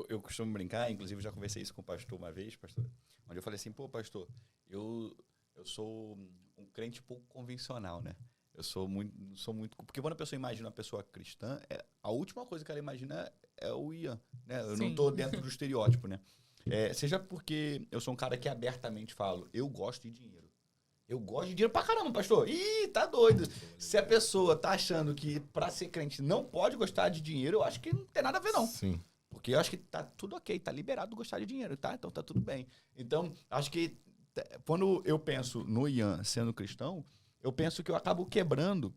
eu costumo brincar, inclusive já conversei isso com o pastor uma vez, pastor, onde eu falei assim, pô, pastor, eu sou um crente pouco convencional, né? Eu sou muito... Porque quando a pessoa imagina uma pessoa cristã, a última coisa que ela imagina é o Ian, né? Eu não tô dentro do estereótipo, né? Seja porque eu sou um cara que abertamente falo, eu gosto de dinheiro. Eu gosto de dinheiro pra caramba, pastor. Ih, tá doido. Se a pessoa tá achando que pra ser crente não pode gostar de dinheiro, eu acho que não tem nada a ver, não. Sim. Porque eu acho que tá tudo ok, tá liberado gostar de dinheiro, tá? Então tá tudo bem. Então, acho que quando eu penso no Ian sendo cristão, eu penso que eu acabo quebrando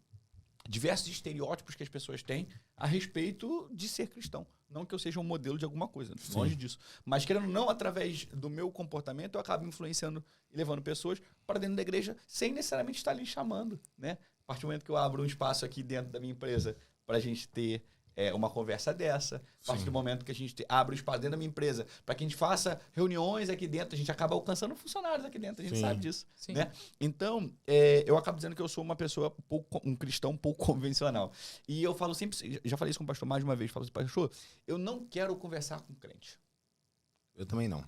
diversos estereótipos que as pessoas têm a respeito de ser cristão. Não que eu seja um modelo de alguma coisa, longe disso. Mas querendo ou não, através do meu comportamento, eu acabo influenciando e levando pessoas para dentro da igreja sem necessariamente estar ali chamando, né? A partir do momento que eu abro um espaço aqui dentro da minha empresa para a gente ter uma conversa dessa, a partir do momento que a gente abre um espaço dentro da minha empresa para que a gente faça reuniões aqui dentro, a gente acaba alcançando funcionários aqui dentro, a gente sabe disso. Né? Então, eu acabo dizendo que eu sou uma pessoa, um cristão pouco convencional. E eu falo sempre, já falei isso com o pastor mais de uma vez, falo assim, pastor, eu não quero conversar com crente. Eu também não.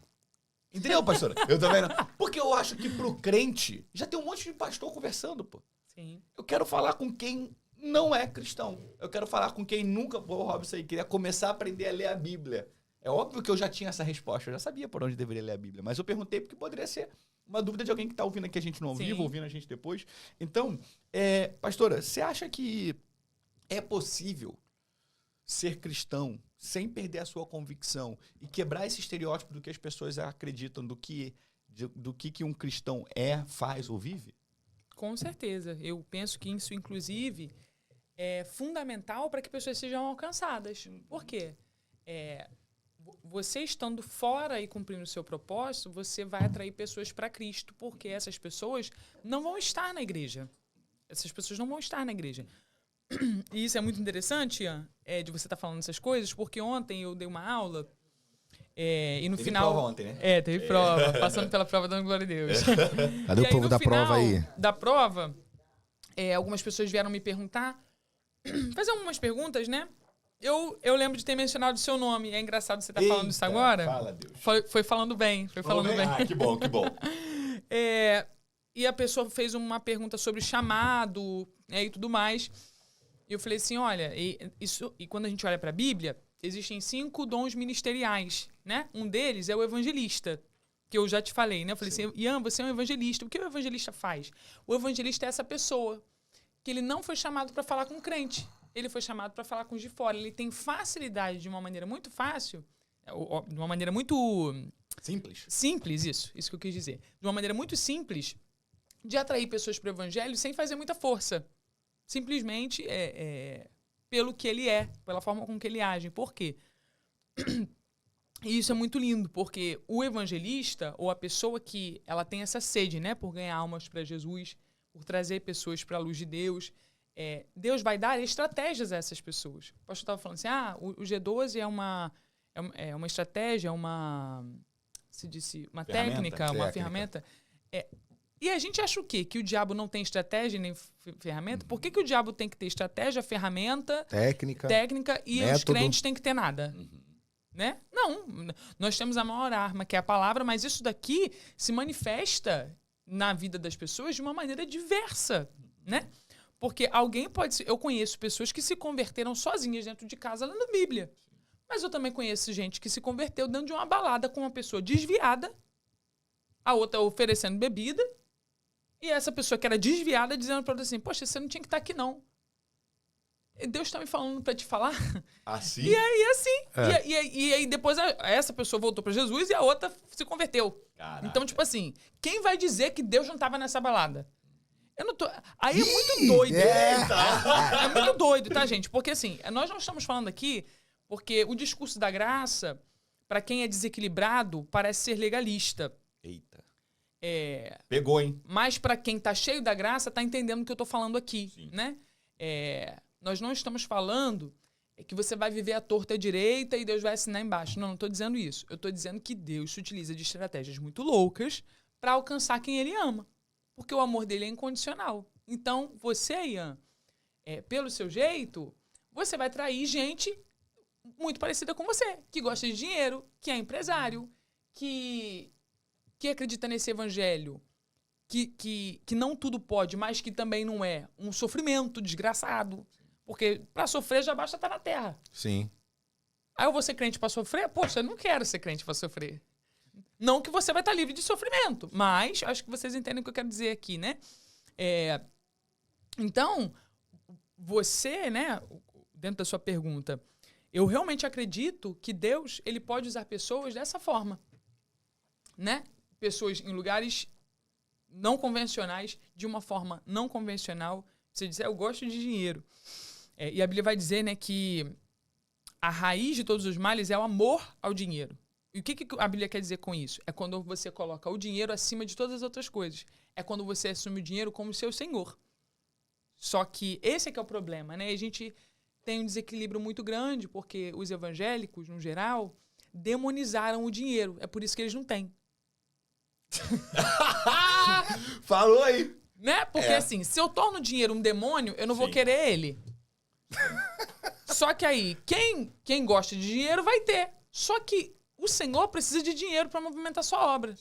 Entendeu, pastora? Eu também não. Porque eu acho que pro crente, já tem um monte de pastor conversando, pô. Sim. Eu quero falar com quem não é cristão. Eu quero falar com quem nunca, pô, Robson aí, queria começar a aprender a ler a Bíblia. É óbvio que eu já tinha essa resposta, eu já sabia por onde deveria ler a Bíblia, mas eu perguntei porque poderia ser uma dúvida de alguém que está ouvindo aqui a gente no ao vivo, ouvindo a gente depois. Então, pastora, você acha que é possível ser cristão sem perder a sua convicção e quebrar esse estereótipo do que as pessoas acreditam do que um cristão faz ou vive? Com certeza. Eu penso que isso, inclusive, é fundamental para que pessoas sejam alcançadas. Por quê? Você estando fora e cumprindo o seu propósito, você vai atrair pessoas para Cristo, porque essas pessoas não vão estar na igreja. Essas pessoas não vão estar na igreja. E isso é muito interessante, Ian, de você estar falando essas coisas, porque ontem eu dei uma aula e no teve final... prova ontem, né? Teve prova, passando pela prova, dando glória a Deus. Cadê o povo da prova aí? Da prova, algumas pessoas vieram me perguntar, fazer algumas perguntas, né? Eu lembro de ter mencionado o seu nome. É engraçado você estar falando isso agora. Fala, Deus. Foi falando bem. Foi falando bem. Ah, que bom, que bom. E a pessoa fez uma pergunta sobre chamado, e tudo mais. E eu falei assim, olha, e quando a gente olha para a Bíblia, existem 5 dons ministeriais, né? Um deles é o evangelista, que eu já te falei, né? Eu falei assim, Ian, você é um evangelista. O que o evangelista faz? O evangelista é essa pessoa que ele não foi chamado para falar com o crente. Ele foi chamado para falar com os de fora. Ele tem facilidade de uma maneira muito fácil, de uma maneira muito... Simples, isso que eu quis dizer. De uma maneira muito simples de atrair pessoas para o evangelho sem fazer muita força. Simplesmente pelo que ele é, pela forma com que ele age. Por quê? E isso é muito lindo, porque o evangelista, ou a pessoa que ela tem essa sede, né, por ganhar almas para Jesus, por trazer pessoas para a luz de Deus, Deus vai dar estratégias a essas pessoas. O pastor estava falando assim, o G12 é uma estratégia, uma técnica, uma ferramenta. E a gente acha o quê? Que o diabo não tem estratégia nem ferramenta? Por que o diabo tem que ter estratégia, ferramenta, técnica e método. Os crentes têm que ter nada? Né? Não. Nós temos a maior arma, que é a palavra, mas isso daqui se manifesta na vida das pessoas de uma maneira diversa, né? Porque alguém pode... Eu conheço pessoas que se converteram sozinhas dentro de casa lendo a Bíblia. Mas eu também conheço gente que se converteu dentro de uma balada com uma pessoa desviada, a outra oferecendo bebida, e essa pessoa que era desviada dizendo para ela assim, poxa, você não tinha que estar aqui, não. Deus está me falando para te falar. Assim? E aí, assim. E aí depois essa pessoa voltou para Jesus e a outra se converteu. Caraca. Então, tipo assim, quem vai dizer que Deus não estava nessa balada? Eu não tô... Aí é muito doido. É muito doido, tá, gente? Porque assim, nós não estamos falando aqui porque o discurso da graça, para quem é desequilibrado, parece ser legalista. Eita. Pegou, hein? Mas para quem tá cheio da graça, tá entendendo o que eu tô falando aqui, sim, né? Nós não estamos falando que você vai viver à torta e à direita e Deus vai assinar embaixo. Não estou dizendo isso. Eu estou dizendo que Deus se utiliza de estratégias muito loucas para alcançar quem Ele ama. Porque o amor dele é incondicional. Então, você, Ian, pelo seu jeito, você vai atrair gente muito parecida com você, que gosta de dinheiro, que é empresário, que acredita nesse evangelho, que não tudo pode, mas que também não é um sofrimento desgraçado. Porque para sofrer já basta estar na terra. Sim. Aí eu vou ser crente para sofrer? Poxa, eu não quero ser crente para sofrer. Não que você vai estar livre de sofrimento, mas acho que vocês entendem o que eu quero dizer aqui, né? Então, você, né, dentro da sua pergunta, eu realmente acredito que Deus, ele pode usar pessoas dessa forma, né? Pessoas em lugares não convencionais, de uma forma não convencional. Você diz, eu gosto de dinheiro. E a Bíblia vai dizer, né, que a raiz de todos os males é o amor ao dinheiro. E o que a Bíblia quer dizer com isso? É quando você coloca o dinheiro acima de todas as outras coisas. É quando você assume o dinheiro como seu senhor. Só que esse é que é o problema, né? A gente tem um desequilíbrio muito grande, porque os evangélicos, no geral, demonizaram o dinheiro. É por isso que eles não têm. Falou aí. Né? Porque assim, se eu torno o dinheiro um demônio, eu não vou querer ele. Só que aí, quem gosta de dinheiro vai ter. Só que o Senhor precisa de dinheiro para movimentar sua obra.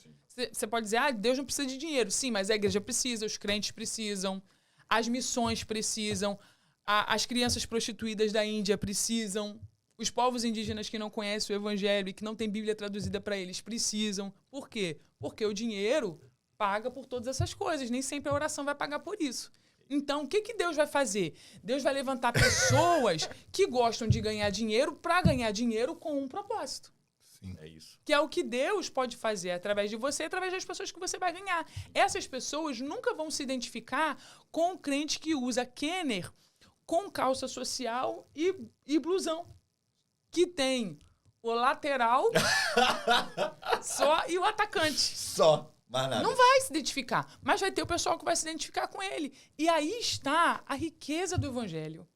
Você pode dizer, Deus não precisa de dinheiro. Sim, mas a igreja precisa, os crentes precisam, as missões precisam, as crianças prostituídas da Índia precisam, os povos indígenas que não conhecem o evangelho e que não tem Bíblia traduzida para eles precisam. Por quê? Porque o dinheiro paga por todas essas coisas. Nem sempre a oração vai pagar por isso. Então, o que Deus vai fazer? Deus vai levantar pessoas que gostam de ganhar dinheiro para ganhar dinheiro com um propósito. Sim. É isso. Que é o que Deus pode fazer através de você, através das pessoas que você vai ganhar. Essas pessoas nunca vão se identificar com o crente que usa Kenner com calça social e blusão. Que tem o lateral só e o atacante. Só. Mais nada. Não vai se identificar, mas vai ter o pessoal que vai se identificar com ele. E aí está a riqueza do evangelho.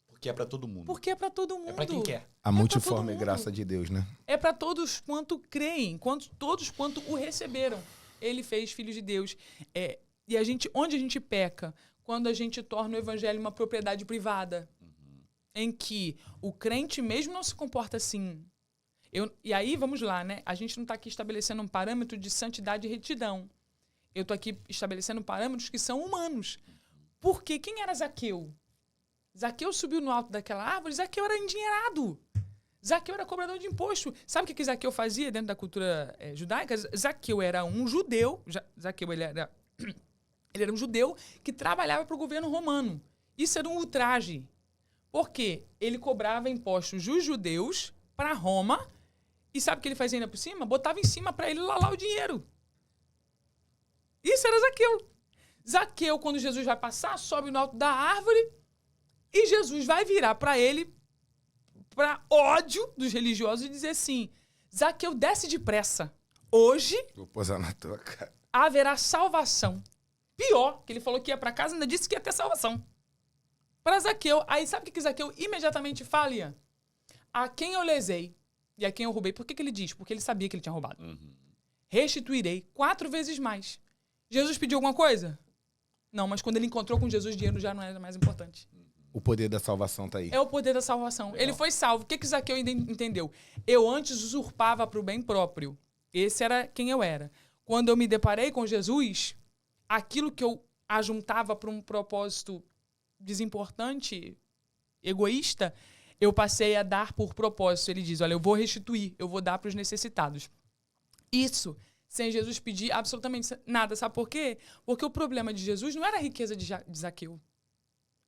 Porque é pra todo mundo. Porque é para todo mundo. É pra quem quer. A multiforme todo mundo. graça de Deus, né? É para todos quanto creem, todos quanto o receberam. Ele fez filho de Deus. E onde a gente peca? Quando a gente torna o evangelho uma propriedade privada. Em que o crente mesmo não se comporta assim. E aí, vamos lá, né? A gente não está aqui estabelecendo um parâmetro de santidade e retidão. Eu estou aqui estabelecendo parâmetros que são humanos. Porque quem era Zaqueu? Zaqueu subiu no alto daquela árvore, Zaqueu era endinheirado. Zaqueu era cobrador de imposto. Sabe o que Zaqueu fazia dentro da cultura judaica? Zaqueu era um judeu. Zaqueu, ele era um judeu que trabalhava para o governo romano. Isso era um ultraje. Por quê? Ele cobrava impostos dos judeus para Roma. E sabe o que ele fazia ainda por cima? Botava em cima para ele lá o dinheiro. Isso era Zaqueu. Zaqueu, quando Jesus vai passar, sobe no alto da árvore e Jesus vai virar para ele, para ódio dos religiosos, e dizer assim, Zaqueu, desce depressa. Hoje Vou posar na tua cara. haverá salvação. Pior, que ele falou que ia para casa e ainda disse que ia ter salvação. Para Zaqueu. Aí sabe o que Zaqueu imediatamente fala, Ian? A quem eu lesei e a quem eu roubei. Por que ele diz? Porque ele sabia que ele tinha roubado. Restituirei 4 vezes mais. Jesus pediu alguma coisa? Não, mas quando ele encontrou com Jesus, dinheiro já não era mais importante. O poder da salvação tá aí. É o poder da salvação. Ele foi salvo. O que Zaqueu entendeu? Eu antes usurpava para o bem próprio. Esse era quem eu era. Quando eu me deparei com Jesus, aquilo que eu ajuntava para um propósito desimportante, egoísta, eu passei a dar por propósito. Ele diz, olha, eu vou restituir, eu vou dar para os necessitados. Isso, sem Jesus pedir absolutamente nada. Sabe por quê? Porque o problema de Jesus não era a riqueza de Zaqueu.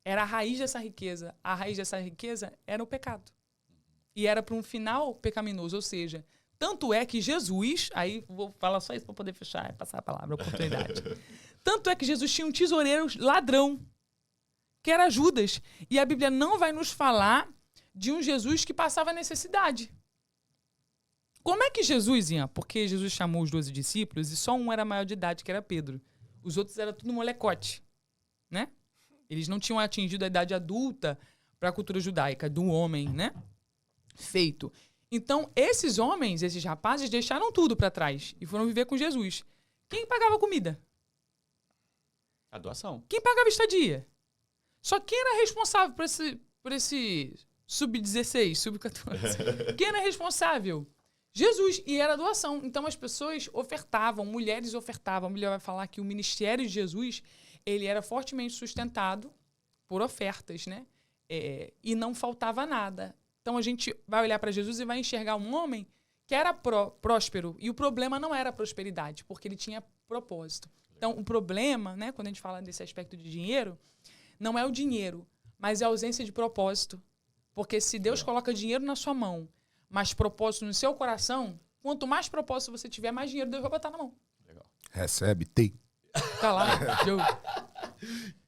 Era a raiz dessa riqueza. A raiz dessa riqueza era o pecado. E era para um final pecaminoso. Ou seja, tanto é que Jesus... Aí vou falar só isso para poder fechar e passar a palavra, a oportunidade. Tanto é que Jesus tinha um tesoureiro ladrão, que era Judas. E a Bíblia não vai nos falar de um Jesus que passava necessidade. Como é que Jesus, Ian? Porque Jesus chamou os 12 discípulos e só um era maior de idade, que era Pedro. Os outros eram tudo molecote, né? Eles não tinham atingido a idade adulta para a cultura judaica, do homem, né? Feito. Então, esses homens, esses rapazes, deixaram tudo para trás e foram viver com Jesus. Quem pagava comida? A doação. Quem pagava estadia? Só quem era responsável por sub-16, sub-14. Quem era responsável? Jesus. E era doação. Então as pessoas ofertavam, mulheres ofertavam. A Bíblia vai falar que o ministério de Jesus, ele era fortemente sustentado por ofertas, né? E não faltava nada. Então a gente vai olhar para Jesus e vai enxergar um homem que era próspero. E o problema não era a prosperidade, porque ele tinha propósito. Então o problema, né, quando a gente fala desse aspecto de dinheiro, não é o dinheiro, mas é a ausência de propósito. Porque se Deus coloca dinheiro na sua mão, mas propósito no seu coração, quanto mais propósito você tiver, mais dinheiro Deus vai botar na mão. Recebe, tem. Tá lá, Joe.